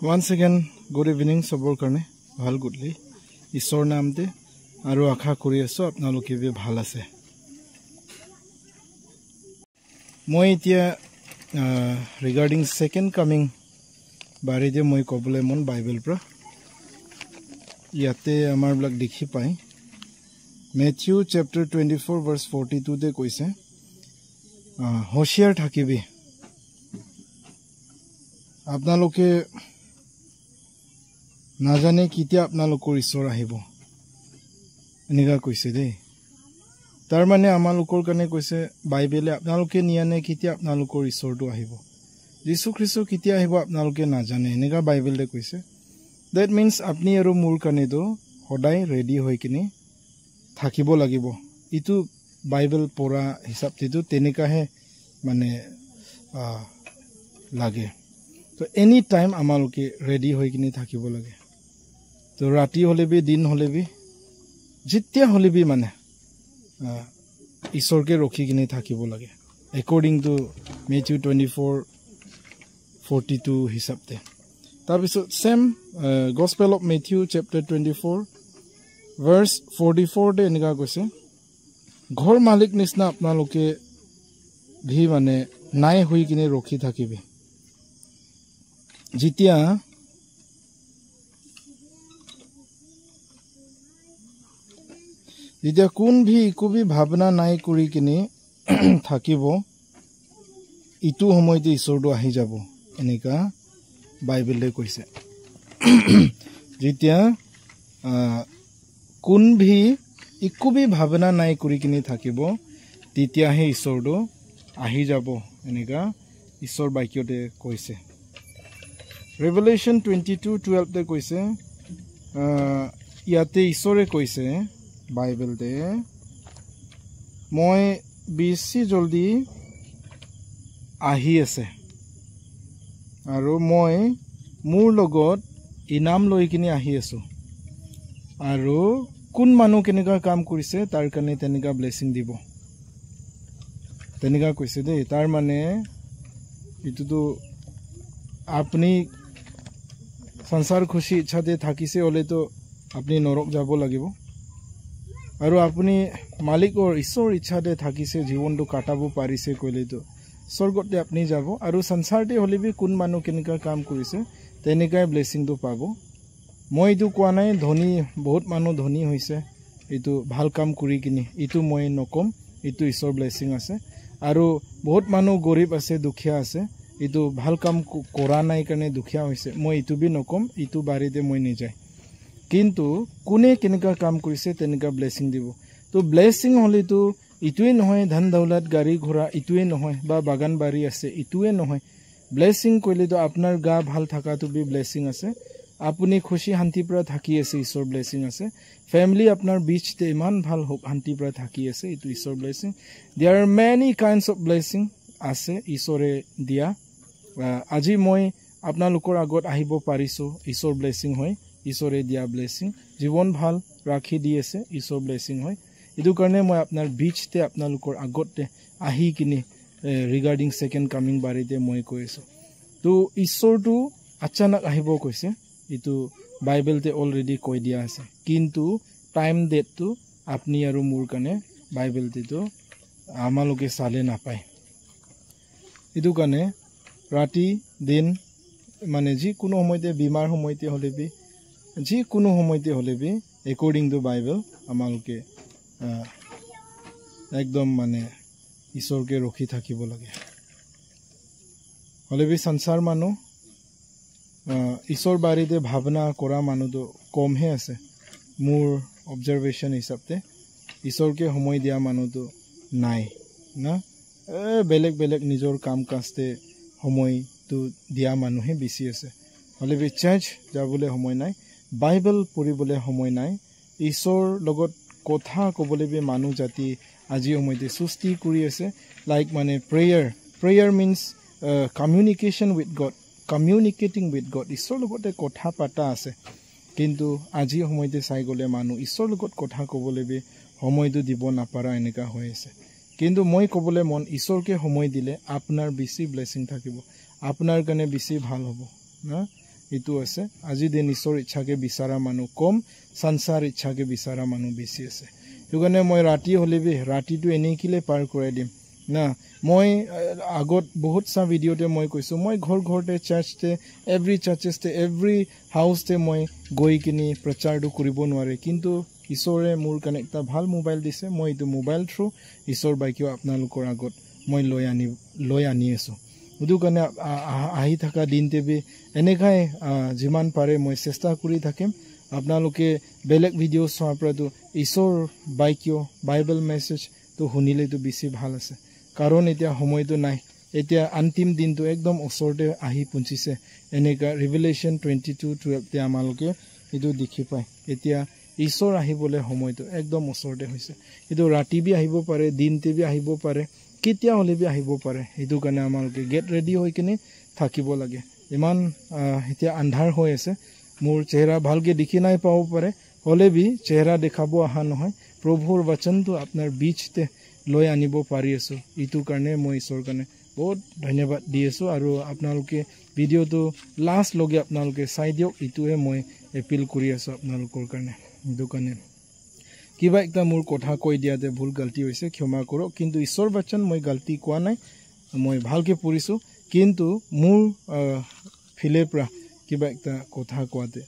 Once again, good evening, Sabour करने ভাল goodly ईश्वर नाम दे आरो आशा करि आছো आपनालोके बे ভাল আছে মই এতিয়া regarding second coming बारे दे মই কবলে মন বাইবেল পৰা ইয়াতে আমাৰ ব্লগ দেখি পাই Matthew chapter 24 verse 42 দে কৈছে होशियार থাকিবি आपनालोके नाजाने किতিয়া आपनालोকৰ ঈশ্বৰ আহিব এনেকা কৈছে দে তাৰ মানে আমালোকৰ কাৰণে কৈছে বাইবেলে आपनालोके নিয়ানে কিতিয়া आपनालोকৰ ঈশ্বৰটো আহিব যীশু খ্ৰীষ্ট কিতিয়া আহিব आपनालोके নাজানে এনেকা বাইবেলে কৈছে that means আপনি আৰু মোৰ কাৰণে তো সদায় ৰেডি হৈ কিনে থাকিব লাগিব ইটো বাইবেল পঢ়া হিচাপতেতো তেনেকাহে মানে লাগে তো এনি টাইম আমালোকে ৰেডি হৈ কিনে থাকিব লাগে তো ৰাতি হলেবি দিন হলেবি যেতিয়া হলেবি মানে ঈশ্বৰকে ৰখি কিনে থাকিব লাগে according to Matthew 24:42 হিচাপতে তাৰপিছত same gospel of Matthew chapter 24 verse 44 দে এনেকা কৈছে ঘৰ মালিক নিচিনা আপোনালোকে ভি মানে নাই হৈ কিনে ৰখি থাকিবি যেতিয়া কোন ভি কবি ভাবনা নাই কৰি কিনে থাকিব ইটো সময়তে ঈশ্বৰটো আহি যাব এনেকা বাইবেলে কৈছে যেতিয়া কোন ভি ইকুবি ভাবনা নাই কৰি কিনে থাকিব তেতিয়াহে ঈশ্বৰটো আহি যাব এনেকা ঈশ্বৰ বাক্যতে কৈছে Revelation 22:12 দে কৈছে ইয়াতে ঈশ্বৰে কৈছে বাইবেল দে মই বেছি জলদি আহি আছে আৰু মই মোৰ লগত ইনাম লৈ কিনে আহি আছো আৰু কোন মানুহ কেনেকা কাম কৰিছে তাৰ কাৰণে তেনেকা ব্লেসিং দিব তেনেকা কৈছে দে তাৰ মানে ইটোতো আপনি संसार खुशी इच्छा दे থাকিছে হলে তো আপনি নৰক যাব লাগিব আৰু আপনি মালিক আৰু ঈশ্বৰ ইচ্ছা দে থাকিছে জীৱনটো কাটাব পাৰিছে কইলে তো স্বৰ্গতে আপনি যাব আৰু সংসাৰতে হলেবি কোন মানুহ কেনেকা কাম কৰিছে তেনেকাই ব্লেসিং তো পাব মই ইটো কোৱা নাই ধনী বহুত মানুহ ধনী হৈছে ইটো ভাল কাম কৰি কিনি ইটো মই নকম ইটো ঈশ্বৰ ব্লেসিং আছে আৰু বহুত মানুহ গৰীব আছে দুখীয়া আছে ইটো ভাল কাম কৰা নাই কাৰণে দুখীয়া হৈছে মই ইটো বি নকম ইটো বাৰিতে মই নেযায় কিন্তু কোনে কেনেকা কাম কৰিছে তেনেকা ব্লেসিং দিব তো ব্লেসিং হলে তো ইটোৱে নহয় ধন দৌলত গাড়ী ঘোড়া ইটোৱে নহয় বা বাগান বাৰী আছে ইটোৱে নহয় ব্লেসিং কইলে তো আপোনাৰ গা ভাল থাকাটো বি ব্লেসিং আছে আপুনি খুশি শান্তি পৰা থাকি আছে ঈশ্বৰ ব্লেসিং আছে ফ্যামিলি আপোনাৰ বিচতে ইমান ভাল শান্তি পৰা থাকি আছে ইটো ঈশ্বৰ blessing there are many kinds of blessing আছে ঈশ্বৰে দিয়া আজি মই আপোনালোকৰ আগত আহিব পাৰিছো ঈশ্বৰ ব্লেসিং হয় ঈশ্বৰে দিয়া ব্লেসিং জীৱন ভাল ৰাখি দি আছে ঈশ্বৰ ব্লেসিং হয় ইটো কাৰণে মই আপোনাৰ বিচতে আপোনালোকৰ আগতে আহি কিনে ৰিগাৰ্ডিং সেকেন্ড কামিং বাৰিতে মই কৈছো তো ঈশ্বৰটো আচানক আহিব কৈছে ইটো বাইবেলতে অলৰেডি কৈ দিয়া আছে কিন্তু টাইম ডেটটো আপনি আৰু মোৰ কাৰণে বাইবেলতে তো আমালোকে চালে নাপায় ইটো কাৰণে ৰাতি দিন মানে যি কোনো সময়তে বিমাৰ সময়তে হলেবি যি কোনো সময়তে হলেবি according to Bible আমালোকে একদম মানে ঈশ্বৰকে ৰখি থাকিব লাগে হলেবি সংসাৰ মানুহ ঈশ্বৰ বাৰিতে ভাবনা কৰা মানুহটো কমহে আছে মোৰ অবজাৰভেশন হিচাপতে ঈশ্বৰকে সময় দিয়া মানুহটো নাই না বেলেগ বেলেগ নিজৰ কাম কাজতে সময়টো দিয়া মানুহে বেছি আছে হলেবি চাৰ্চ যাবলৈ সময় নাই বাইবেল পঢ়িবলৈ সময় নাই ঈশ্বৰ লগত কথা ক'বলৈ বি মানুহ জাতি আজি সময়তে সুষ্টি কৰি আছে লাইক মানে prayer means communication with God communicating with God ঈশ্বৰ লগতে কথা পাতা আছে কিন্তু আজি সময়তে চাই গলে মানুহ ঈশ্বৰ লগত কথা ক'বলৈ বি সময়টো দিব নাপাৰা এনেকা হৈ আছে কিন্তু মই ক'বলৈ মন ঈশ্বৰকে সময় দিলে আপোনাৰ বেছি ব্লেসিং থাকিব আপোনাৰ কাৰণে বেছি ভাল হ'ব না এইটো আছে আজি দিন ঈশ্বৰ ইচ্ছাকে বিচাৰা মানুহ কম সংসাৰ ইচ্ছাকে বিচাৰা মানুহ বেছি আছে সেইটো কাৰণে মই ৰাতি হলেবি ৰাতিটো এনেই কিলে পাৰ কৰাই দিম না মই আগত বহুত সা ভিডিওতে মই কৈছো মই ঘৰতে চাৰ্চতে এভৰি চাৰ্চেছতে এভৰি হাউসতে মই গৈ কিনি প্ৰচাৰটো কৰিব নোৱাৰে কিন্তু ঈশ্বৰে মোৰ কাৰণে এটা ভাল মোবাইল দিছে মই এইটো মোবাইল থ্ৰু ঈশ্বৰ বাইকিও আপোনালোকৰ আগত মই লৈ আনি আছো উদু কাৰণে আহি থকা দিনতে এনেকাই যিমান পাৰে মই চেষ্টা কৰি থাকিম আপোনালোকে বেলেগ ভিডিও চোৱাৰ পৰাটো ঈশ্বৰ বাইকিও বাইবেল মেছেজ তো শুনিলেতো বেছি ভাল আছে কাৰণ এতিয়া সময়টো নাই এতিয়া অন্তিম দিনটো একদম ওচৰতে আহি পৌঁছিছে এনেকা ৰিভেলেশ্যন 22:12 তে আমালোকে এইটো দেখি পায় এতিয়া ঈশ্বৰ আহিবলৈ সময়টো একদম ওচৰতে হৈছে এইটো ৰাতি বি আহিব পাৰে দিনতে বি আহিব পাৰে কেতিয়া হলে বি আহিব পাৰে এইটো কাৰণে আমালোকে গেট ৰেডি হৈ কিনে থাকিব লাগে ইমান এতিয়া আন্ধাৰ হৈ আছে মোৰ চেহাৰা ভালকে দেখি নাই পাব পাৰে হলে বি চেহাৰা দেখাব আহা নহয় প্ৰভুৰ বচনটো আপোনাৰ বিচতে লৈ আনিব পাৰি আছো ইটো কাৰণে মই ঈশ্বৰ কাৰণে বহুত ধন্যবাদ দি আছো আৰু আপোনালোকে ভিডিওটো লাষ্ট লগে আপোনালোকে চাই দিওক ইটোৱে মই এপিল কৰি আছো আপোনালোকৰ কাৰণে ইটো কাৰণে কিবা একটা মোৰ কথা কৈ দিয়াতে ভুল গলতি হৈছে ক্ষমা কৰক কিন্তু ঈশ্বৰ বচন মই গলতি কোৱা নাই মই ভালকে পঢ়িছো কিন্তু মোৰ ফিলে পৰা কিবা একটা কথা কোৱাতে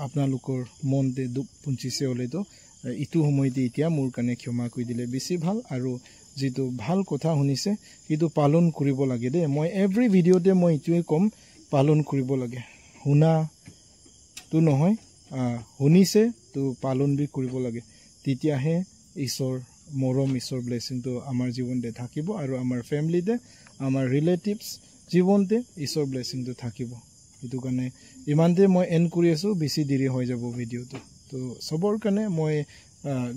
আপোনালোকৰ মনতে দুখ পঞ্চিছে হলেতো ইটো সময়তে এতিয়া মোৰ কাৰণে ক্ষমা কৰি দিলে বেছি ভাল আৰু যেটো ভাল কথা শুনিছে ইটো পালন কৰিব লাগে দে মই এভৰি ভিডিওতে মই ইটোৱে কম পালন কৰিব লাগে শুনা তো নহয় শুনিছে তো পালন বি কৰিব লাগে তেতিয়াহে ঈশ্বৰ মৰম ঈশ্বৰ ব্লেসিংটো আমাৰ জীৱনতে থাকিব আৰু আমাৰ ফ্যামিলিতে আমাৰ ৰিলেটিভস জীৱনতে ঈশ্বৰ ব্লেসিংটো থাকিব ইটো কাৰণে ইমানতে মই এন্ড কৰি আছো বেছি দেৰি হৈ যাব ভিডিওটো তো সবৰ কাৰণে মই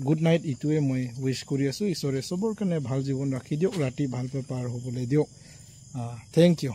গুড নাইট ইটোৱে মই উইশ কৰি আছো ঈশ্বৰে সবৰ কাৰণে ভাল জীৱন ৰাখি দিওক ৰাতি ভালকৈ পাৰ হ'বলৈ দিওক থ্যাংক ইউ